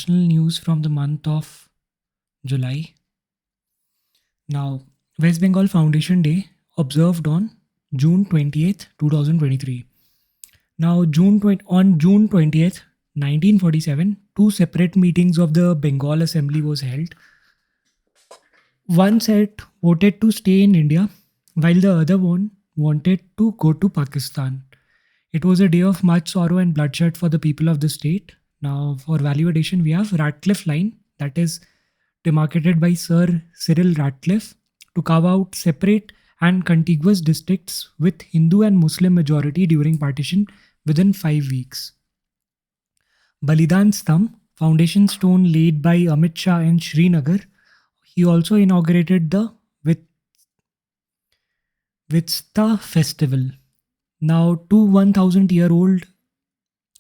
National news from the month of July. Now, West Bengal Foundation Day observed on June 20th, 2023. Now, on June 20th, 1947, two separate meetings of the Bengal Assembly was held. One set voted to stay in India, while the other one wanted to go to Pakistan. It was a day of much sorrow and bloodshed for the people of the state. Now, for value addition, we have Radcliffe Line, that is demarcated by Sir Cyril Radcliffe to carve out separate and contiguous districts with Hindu and Muslim majority during partition within 5 weeks. Balidan Stamp, foundation stone laid by Amit Shah in Srinagar. He also inaugurated the Vitsta festival. Now, two 1000-year-old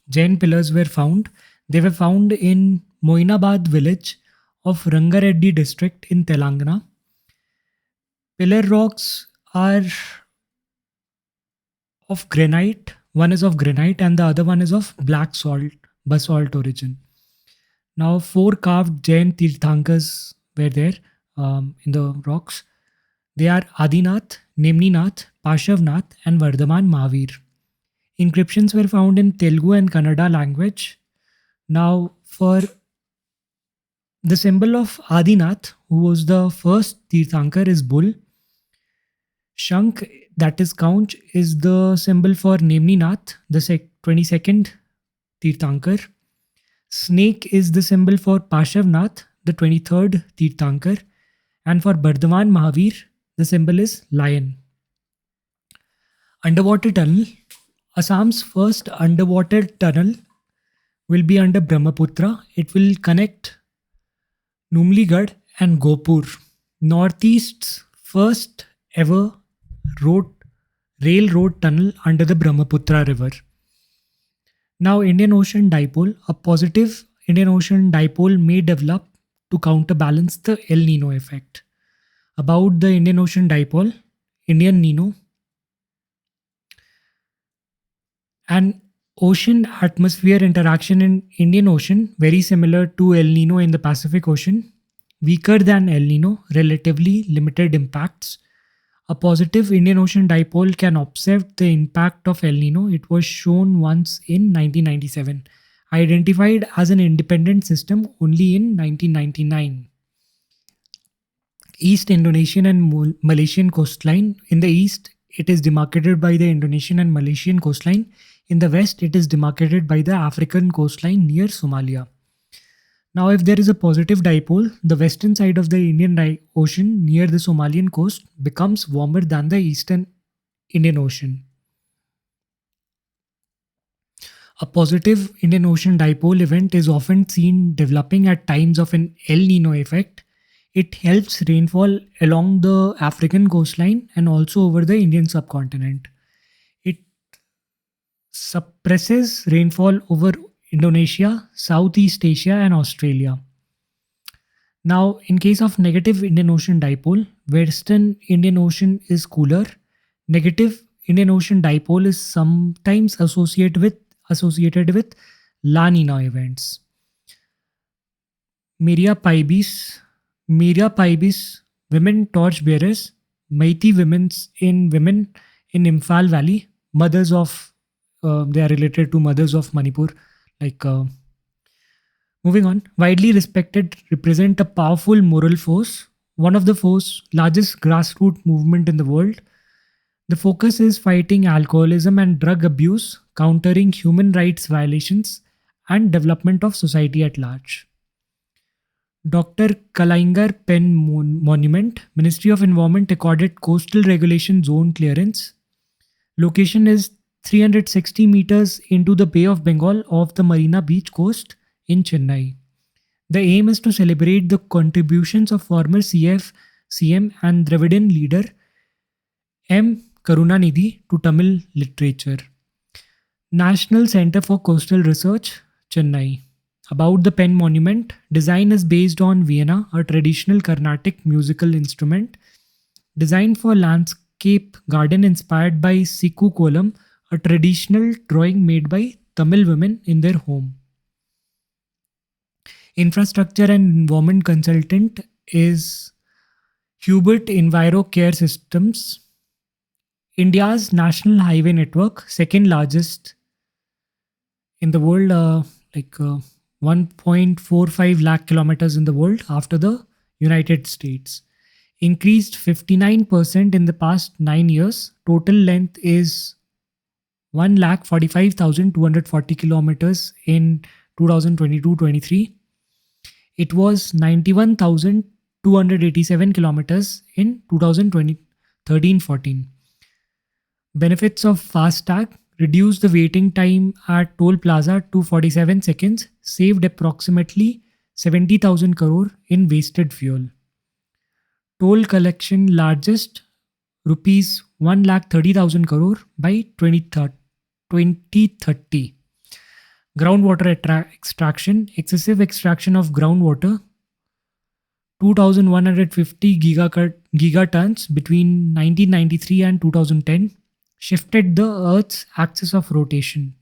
Jain pillars were found. They were found in Moinabad village of Rangareddy district in Telangana. Pillar rocks are of granite. One is of granite and the other one is of black salt, basalt origin. Now, four carved Jain Tirthankars were there in the rocks. They are Adinath, Nemninath, Pashavnath, and Vardhaman Mahavir. Inscriptions were found in Telugu and Kannada language. Now, for the symbol of Adinath, who was the first Tirthankar, is bull. Shankh, that is conch, is the symbol for Nemninath, the 22nd Tirthankar. Snake is the symbol for Pashavnath, the 23rd Tirthankar. And for Bardhaman Mahavir, the symbol is lion. Underwater tunnel. Assam's first underwater tunnel will be under Brahmaputra. It will connect Numligarh and Gopur. Northeast's first ever railroad tunnel under the Brahmaputra river. Now, Indian Ocean Dipole. A positive Indian Ocean Dipole may develop to counterbalance the El Nino effect. About the Indian Ocean Dipole, Indian Nino. An ocean atmosphere interaction in Indian Ocean, very similar to El Nino in the Pacific Ocean. Weaker than El Nino, relatively limited impacts. A positive Indian Ocean dipole can offset the impact of El Nino. It was shown once in 1997, identified as an independent system only in 1999. East Indonesian and Malaysian coastline. In the east, it is demarcated by the Indonesian and Malaysian coastline. In the west, it is demarcated by the African coastline near Somalia. Now, if there is a positive dipole, the western side of the Indian Ocean near the Somalian coast becomes warmer than the eastern Indian Ocean. A positive Indian Ocean dipole event is often seen developing at times of an El Nino effect. It helps rainfall along the African coastline and also over the Indian subcontinent. It suppresses rainfall over Indonesia, Southeast Asia, and Australia. Now, in case of negative Indian Ocean dipole, Western Indian Ocean is cooler. Negative Indian Ocean dipole is sometimes associated with La Nina events. Miria Paibis, women torch bearers, Meitei women in Imphal Valley, mothers of they are related to mothers of Manipur. Like moving on, widely respected, represent a powerful moral force, one of the largest grassroots movement in the world. The focus is fighting alcoholism and drug abuse, countering human rights violations, and development of society at large. Dr. Kalaingar Pen Monument, Ministry of Environment accorded coastal regulation zone clearance. Location is 360 meters into the Bay of Bengal off the Marina Beach coast in Chennai. The aim is to celebrate the contributions of former CM and Dravidian leader M. Karunanidhi to Tamil literature. National Center for Coastal Research, Chennai. About the Pen Monument, design is based on Vienna, a traditional Carnatic musical instrument. Designed for landscape garden inspired by Sikku Kolam, a traditional drawing made by Tamil women in their home. Infrastructure and environment consultant is Hubert Enviro Care Systems, India's national highway network, second largest in the world, like 1.45 lakh kilometers in the world after the United States. Increased 59% in the past 9 years. Total length is 1,45,240 kilometers in 2022-23. It was 91,287 kilometers in 2013-14. Benefits of FASTag: reduce the waiting time at toll plaza to 47 seconds, saved approximately 70,000 crore in wasted fuel. Toll collection largest, rupees 1,30,000 crore by 2030. Groundwater extraction, excessive extraction of groundwater, 2,150 gigatons between 1993 and 2010, shifted the Earth's axis of rotation.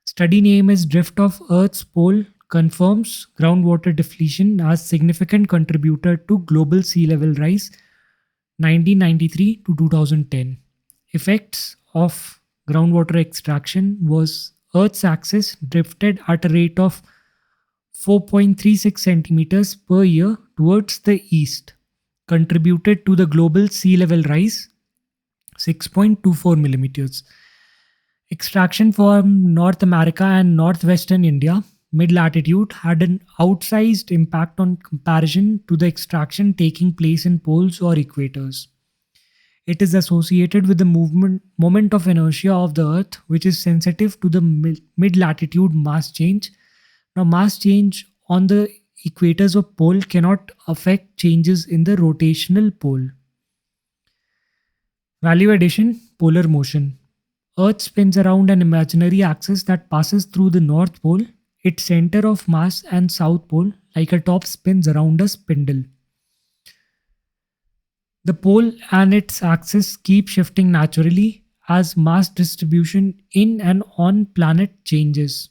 Study name is Drift of Earth's Pole confirms groundwater depletion as significant contributor to global sea level rise 1993 to 2010. Effects of groundwater extraction was Earth's axis drifted at a rate of 4.36 centimeters per year towards the east, contributed to the global sea level rise 6.24 millimeters. Extraction from North America and northwestern India, mid latitude, had an outsized impact on comparison to the extraction taking place in poles or equators. It is associated with the moment of inertia of the Earth, which is sensitive to the mid latitude mass change. Now, mass change on the equators of pole cannot affect changes in the rotational pole. Value addition: polar motion. Earth spins around an imaginary axis that passes through the North Pole, its center of mass, and South Pole, like a top spins around a spindle. The pole and its axis keep shifting naturally as mass distribution in and on planet changes.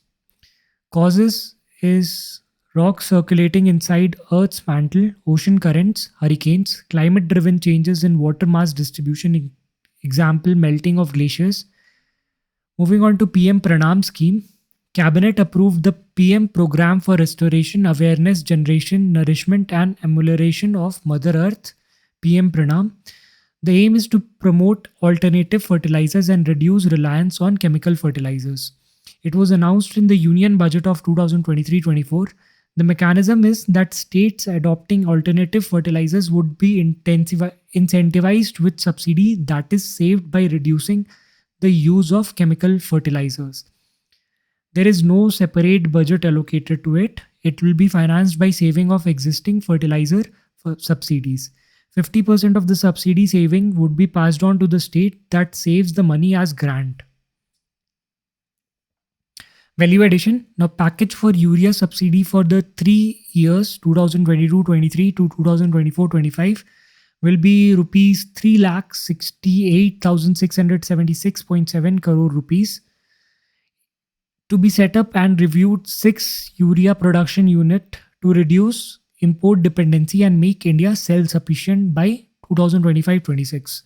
Causes is rock circulating inside Earth's mantle, ocean currents, hurricanes, climate driven changes in water mass distribution, example melting of glaciers. Moving on to PM Pranam scheme. Cabinet approved the PM program for restoration, awareness generation, nourishment and amelioration of Mother Earth, PM Pranam. The aim is to promote alternative fertilizers and reduce reliance on chemical fertilizers. It was announced in the Union Budget of 2023-24. The mechanism is that states adopting alternative fertilizers would be incentivized with subsidy that is saved by reducing the use of chemical fertilizers. There is no separate budget allocated to it. It will be financed by saving of existing fertilizer subsidies. 50% of the subsidy saving would be passed on to the state that saves the money as grant. Value addition. Now, package for urea subsidy for the 3 years 2022-23 to 2024-25 will be rupees 3,68,676.7 crore rupees, to be set up and reviewed 6 urea production unit to reduce import dependency and make India self-sufficient by 2025-26.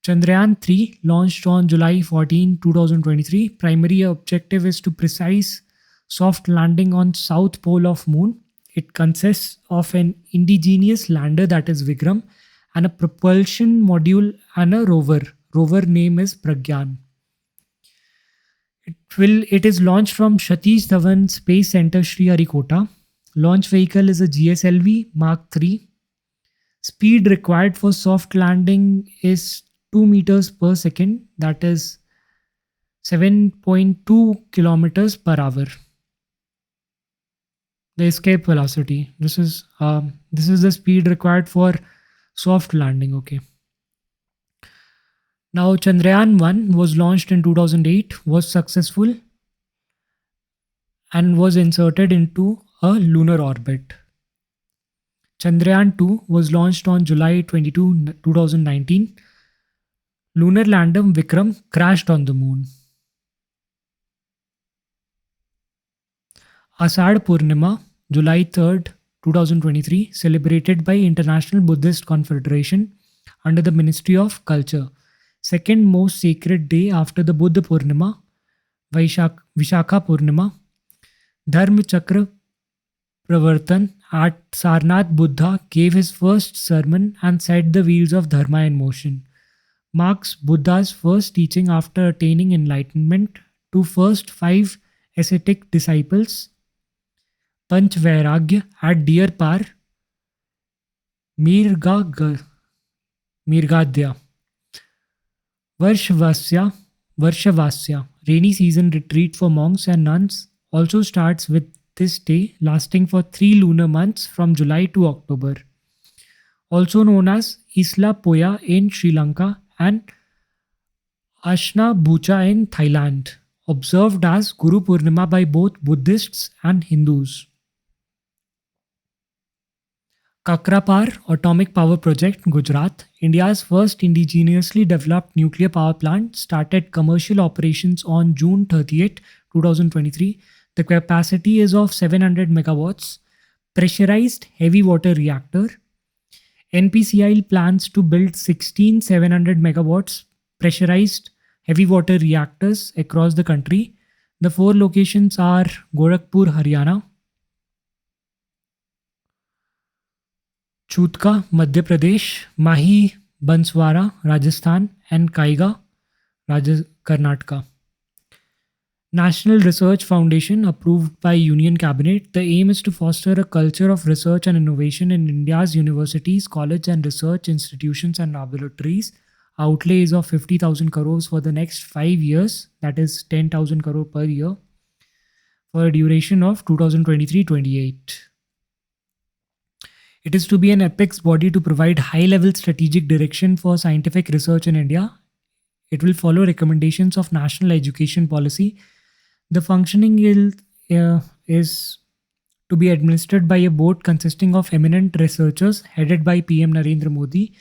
Chandrayaan 3 launched on July 14, 2023. Primary objective is to precise soft landing on south pole of moon. It consists of an indigenous lander, that is Vikram, and a propulsion module and a rover. Rover name is Pragyan. It is launched from Satish Dhawan Space Center, Sriharikota. Launch vehicle is a GSLV Mark III. Speed required for soft landing is 2 meters per second, that is 7.2 kilometers per hour. The escape velocity. This is the speed required for soft landing. Okay. Now, Chandrayaan 1 was launched in 2008, was successful, and was inserted into a lunar orbit. Chandrayaan 2 was launched on July 22, 2019. Lunar lander Vikram crashed on the moon. Asad Purnima, July 3rd, 2023, celebrated by International Buddhist Confederation under the Ministry of Culture. Second most sacred day after the Buddha Purnima, Vishakha Purnima, Dharma Chakra Pravartan at Sarnath Buddha gave his first sermon and set the wheels of Dharma in motion. Marks Buddha's first teaching after attaining enlightenment to first five ascetic disciples, Panch Vairagya at Deer Par, Mirga Mirgadhya, Varshvasya, Varshavasya, rainy season retreat for monks and nuns, also starts with this day, lasting for 3 lunar months from July to October. Also known as Isla Poya in Sri Lanka and Ashna Bucha in Thailand, observed as Guru Purnima by both Buddhists and Hindus. Kakrapar Atomic Power Project, Gujarat, India's first indigenously developed nuclear power plant, started commercial operations on June 30th, 2023. The capacity is of 700 megawatts. Pressurized heavy water reactor. NPCIL plans to build 16 700 megawatts pressurized heavy water reactors across the country. The four locations are Gorakhpur, Haryana, Chutka, Madhya Pradesh, Mahi, Banswara, Rajasthan, and Kaiga, Karnataka. National Research Foundation approved by Union Cabinet. The aim is to foster a culture of research and innovation in India's universities, college and research institutions and laboratories. Outlay is of 50,000 crores for the next 5 years, that is 10,000 crore per year, for a duration of 2023-28. It is to be an apex body to provide high-level strategic direction for scientific research in India. It will follow recommendations of National Education Policy. The functioning is to be administered by a board consisting of eminent researchers headed by PM Narendra Modi.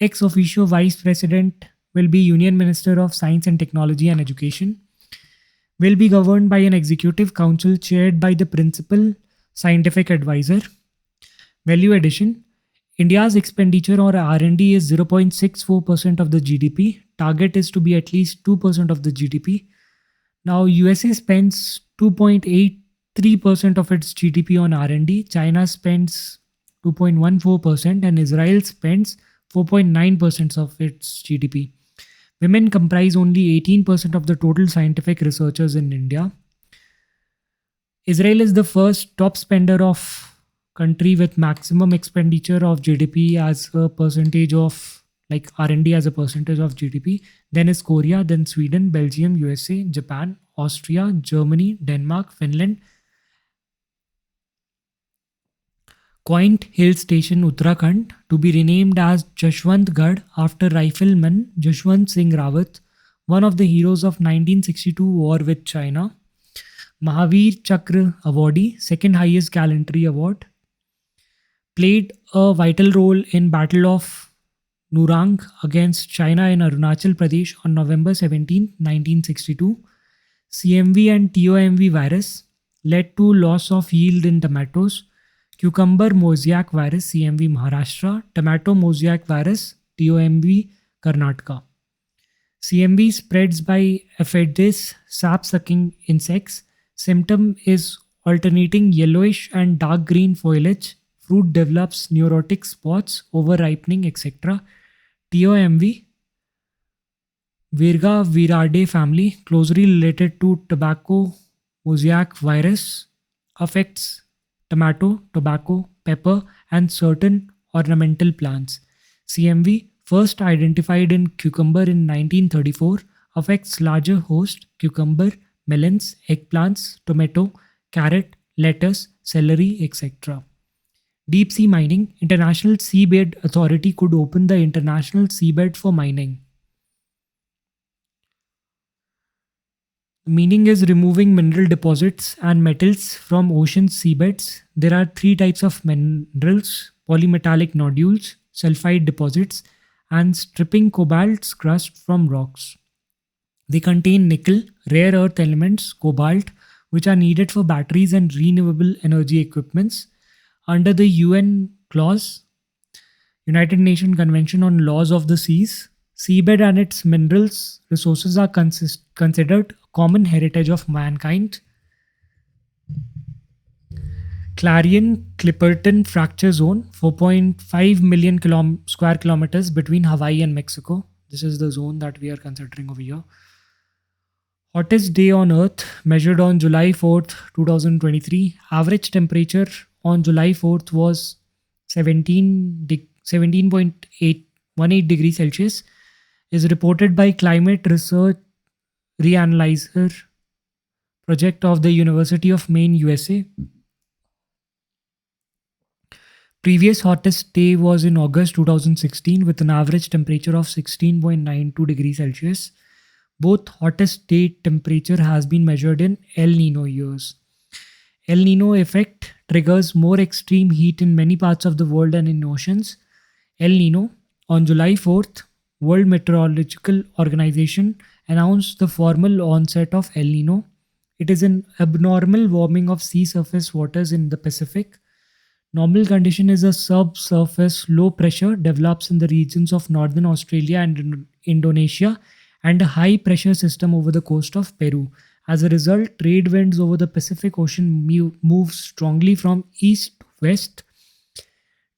Ex officio Vice President will be Union Minister of Science and Technology and Education. Will be governed by an executive council chaired by the principal scientific advisor. Value addition. India's expenditure on R&D is 0.64% of the GDP. Target is to be at least 2% of the GDP. Now, USA spends 2.83% of its GDP on R&D. China spends 2.14% and Israel spends 4.9% of its GDP. Women comprise only 18% of the total scientific researchers in India. Israel is the first top spender of country with maximum expenditure of GDP as a percentage of like R&D as a percentage of GDP. Then is Korea, then Sweden, Belgium, USA, Japan, Austria, Germany, Denmark, Finland. Quaint Hill Station, Uttarakhand, to be renamed as Jashwantgarh after Rifleman Jashwant Singh Rawat, one of the heroes of 1962 war with China. Mahavir Chakra awardee, second highest gallantry award. Played a vital role in Battle of Nurang against China in Arunachal Pradesh on November 17, 1962. CMV and TOMV virus led to loss of yield in tomatoes. Cucumber mosaic virus, CMV Maharashtra. Tomato mosaic virus, TOMV Karnataka. CMV spreads by Aphids, sap-sucking insects. Symptom is alternating yellowish and dark green foliage. Fruit develops neurotic spots, over-ripening, etc. TOMV, Virga viridae family, closely related to tobacco mosaic virus, affects tomato, tobacco, pepper, and certain ornamental plants. CMV, first identified in cucumber in 1934, affects larger host, cucumber, melons, eggplants, tomato, carrot, lettuce, celery, etc. Deep sea mining. International Seabed Authority could open the international seabed for mining. Meaning is removing mineral deposits and metals from ocean seabeds. There are three types of minerals: polymetallic nodules, sulfide deposits, and stripping cobalt's crust from rocks. They contain nickel, rare earth elements, cobalt, which are needed for batteries and renewable energy equipments. Under the UN clause, United Nations Convention on Laws of the Seas, seabed and its minerals resources are considered common heritage of mankind. Clarion Clipperton Fracture Zone, 4.5 million square kilometers between Hawaii and Mexico. This is the zone that we are considering over here. Hottest day on Earth measured on July 4th, 2023. Average temperature on July 4th was 17.818 degrees Celsius. Is reported by Climate Research Reanalyzer project of the University of Maine, USA. Previous hottest day was in August 2016 with an average temperature of 16.92 degrees Celsius. Both hottest day temperature has been measured in El Nino years. El Nino effect triggers more extreme heat in many parts of the world and in oceans. El Nino, on July 4th, World Meteorological Organization announced the formal onset of El Nino. It is an abnormal warming of sea surface waters in the Pacific. Normal condition is a subsurface low pressure develops in the regions of northern Australia and Indonesia and a high pressure system over the coast of Peru. As a result, trade winds over the Pacific Ocean move strongly from east to west.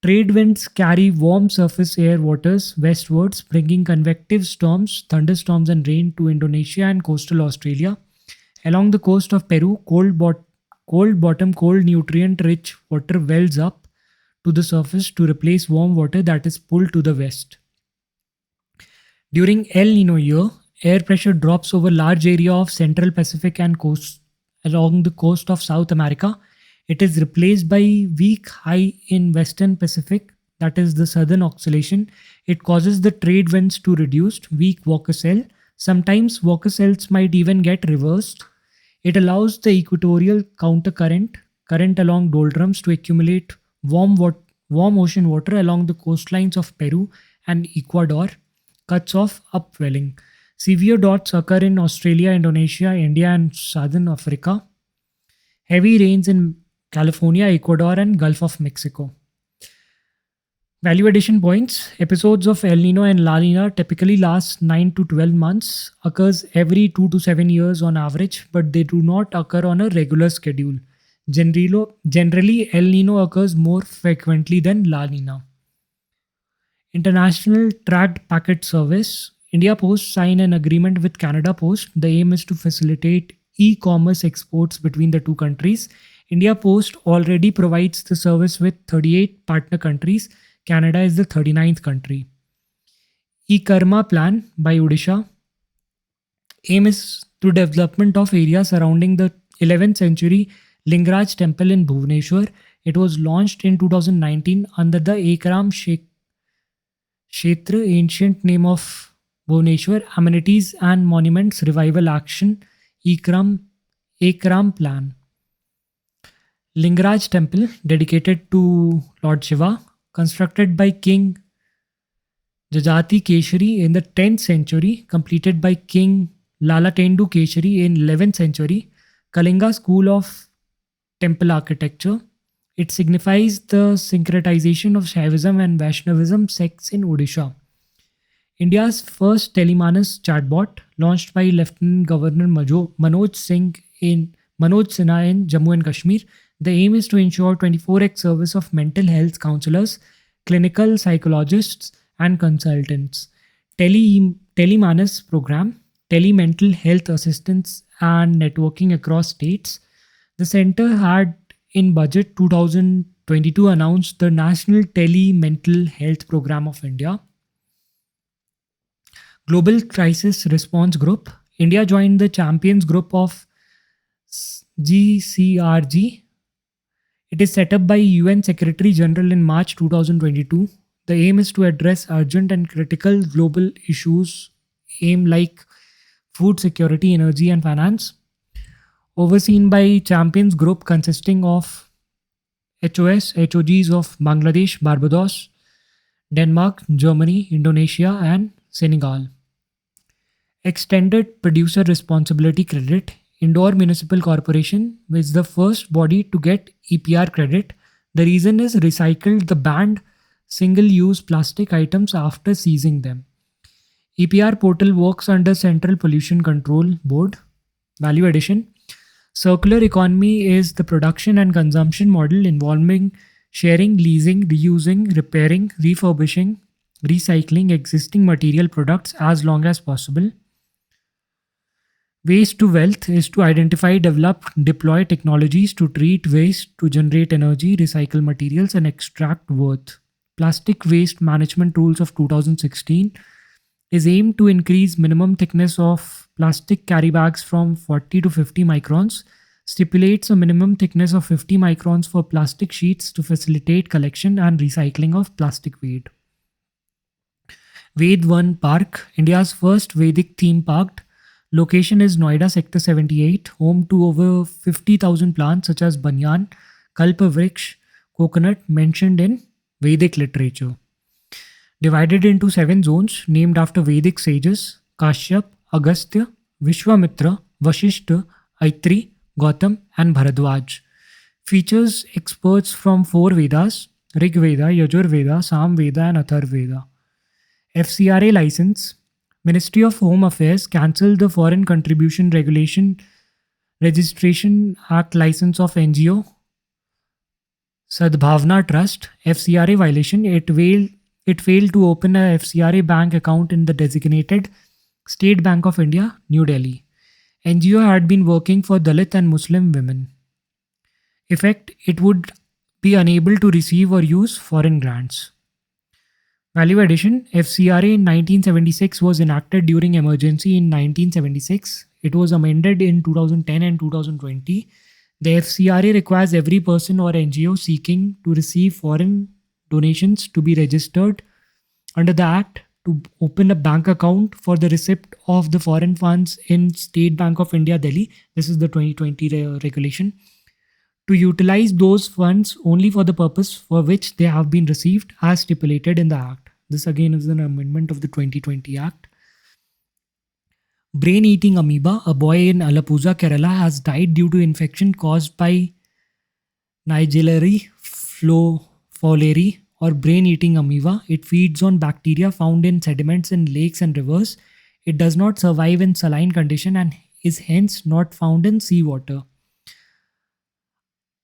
Trade winds carry warm surface air waters westwards, bringing convective storms, thunderstorms, and rain to Indonesia and coastal Australia. Along the coast of Peru, cold nutrient rich water wells up to the surface to replace warm water that is pulled to the west. During El Nino year, air pressure drops over large area of central Pacific and coast along the coast of South America. It is replaced by weak high in western Pacific, that is the southern oscillation. It causes the trade winds to reduce, weak Walker cell. Sometimes Walker cells might even get reversed. It allows the equatorial countercurrent current along doldrums to accumulate warm ocean water along the coastlines of Peru and Ecuador, cuts off upwelling. Severe droughts occur in Australia, Indonesia, India, and southern Africa. Heavy rains in California, Ecuador, and Gulf of Mexico. Value addition points. Episodes of El Nino and La Nina typically last 9 to 12 months, occurs every 2 to 7 years on average, but they do not occur on a regular schedule. Generally, El Nino occurs more frequently than La Nina. International Tracked Packet Service. India Post sign an agreement with Canada Post. The aim is to facilitate e-commerce exports between the two countries. India Post already provides the service with 38 partner countries. Canada is the 39th country. E-Karma Plan by Odisha. Aim is to development of area surrounding the 11th century Lingaraj temple in Bhubaneswar. It was launched in 2019 under the Ekram Kshetra, ancient name of Bhubaneswar, Amenities and Monuments Revival Action, Ekram Plan. Lingaraj temple dedicated to Lord Shiva, constructed by King Jajati Keshari in the 10th century, completed by King Lalatendu Keshari in 11th century. Kalinga school of temple architecture. It signifies the syncretization of Shaivism and Vaishnavism sects in Odisha. India's first Telemanas chatbot, launched by Lieutenant Governor Manoj Sinha in Jammu and Kashmir. The aim is to ensure 24x service of mental health counselors, clinical psychologists, and consultants. Telemanas program, telemental health assistance and networking across states. The center had in budget 2022 announced the National Tele-Mental Health Program of India. Global Crisis Response Group. India joined the Champions Group of GCRG. It is set up by UN Secretary General in March 2022. The aim is to address urgent and critical global issues like food security, energy, and finance. Overseen by Champions Group consisting of HOGs of Bangladesh, Barbados, Denmark, Germany, Indonesia, and Senegal. Extended Producer Responsibility Credit. Indore Municipal Corporation is the first body to get EPR credit. The reason is recycled the banned single use plastic items after seizing them. EPR portal works under Central Pollution Control Board. Value addition. Circular economy is the production and consumption model involving sharing, leasing, reusing, repairing, refurbishing, recycling existing material products as long as possible. Waste to wealth is to identify, develop, deploy technologies to treat waste, to generate energy, recycle materials, and extract worth. Plastic Waste Management Rules of 2016 is aimed to increase minimum thickness of plastic carry bags from 40 to 50 microns, stipulates a minimum thickness of 50 microns for plastic sheets to facilitate collection and recycling of plastic waste. Ved One Park, India's first Vedic theme park. Location is Noida Sector 78, home to over 50,000 plants such as banyan, kalpavriksha, coconut mentioned in Vedic literature. Divided into 7 zones named after Vedic sages: Kashyap, Agastya, Vishwamitra, Vashishta, Aitri, Gautam, and Bharadwaj. Features experts from 4 Vedas: Rig Veda, Yajur Veda, Sam Veda, and Athar Veda. FCRA license. Ministry of Home Affairs cancelled the Foreign Contribution Regulation Registration Act license of NGO Sadbhavna Trust. FCRA violation. It failed to open a FCRA bank account in the designated State Bank of India, New Delhi. NGO had been working for Dalit and Muslim women. Effect: it would be unable to receive or use foreign grants. Value addition. FCRA in 1976 was enacted during emergency in 1976. It was amended in 2010 and 2020. The FCRA requires every person or NGO seeking to receive foreign donations to be registered under the Act to open a bank account for the receipt of the foreign funds in State Bank of India, Delhi. This is the 2020 regulation. To utilize those funds only for the purpose for which they have been received as stipulated in the Act. This again is an amendment of the 2020 Act. Brain-eating amoeba. A boy in Alappuzha, Kerala has died due to infection caused by Nigella fowleri or brain-eating amoeba. It feeds on bacteria found in sediments in lakes and rivers. It does not survive in saline condition and is hence not found in seawater.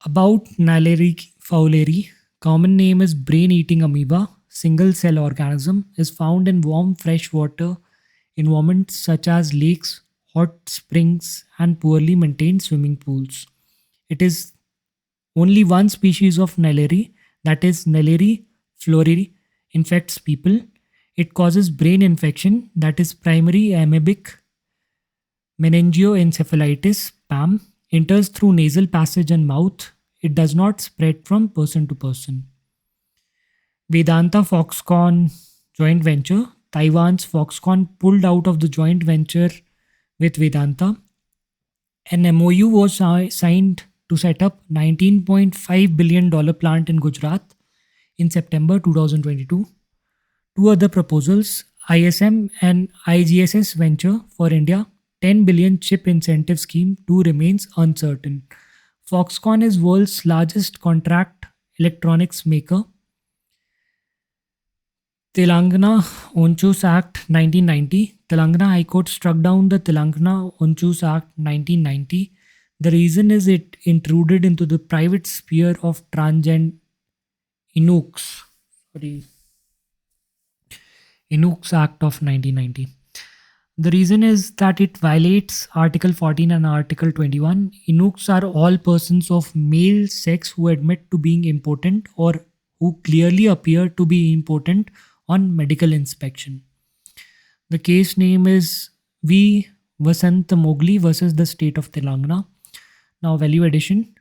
About Nigella fowleri, common name is brain-eating amoeba. Single cell organism is found in warm fresh water environments such as lakes, hot springs, and poorly maintained swimming pools. It is only one species of Nigella, that is Nigella fowleri, infects people. It causes brain infection, that is primary amoebic meningoencephalitis (PAM), enters through nasal passage and mouth. It does not spread from person to person. Vedanta Foxconn joint venture. Taiwan's Foxconn pulled out of the joint venture with Vedanta. An MOU was signed to set up $19.5 billion plant in Gujarat in September 2022. 2 other proposals: ISM and IGSS venture for India, 10 billion chip incentive scheme, 2 remains uncertain. Foxconn is world's largest contract electronics maker. Telangana Onchus Act 1990. Telangana High Court struck down the Telangana Onchus Act 1990. The reason is it intruded into the private sphere of transgender Inuk's Act of 1990. The reason is that it violates Article 14 and Article 21. Inuks are all persons of male sex who admit to being impotent or who clearly appear to be impotent on medical inspection. The case name is V. Vasant Mogli versus the state of Telangana. Now, value addition.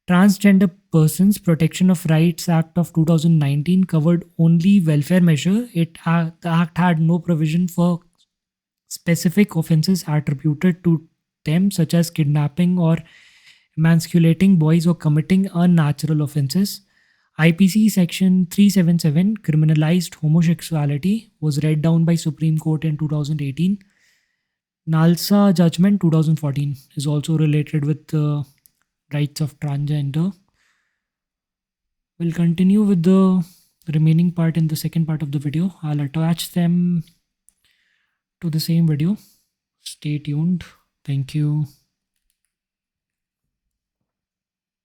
Transgender Persons Protection of Rights Act of 2019 covered only welfare measure. The act had no provision for specific offences attributed to them, such as kidnapping or emasculating boys or committing unnatural offences. IPC Section 377 criminalized homosexuality, was read down by Supreme Court in 2018. Nalsa judgment 2014 is also related with the rights of transgender. We'll continue with the remaining part in the second part of the video. I'll attach them to the same video. Stay tuned. Thank you.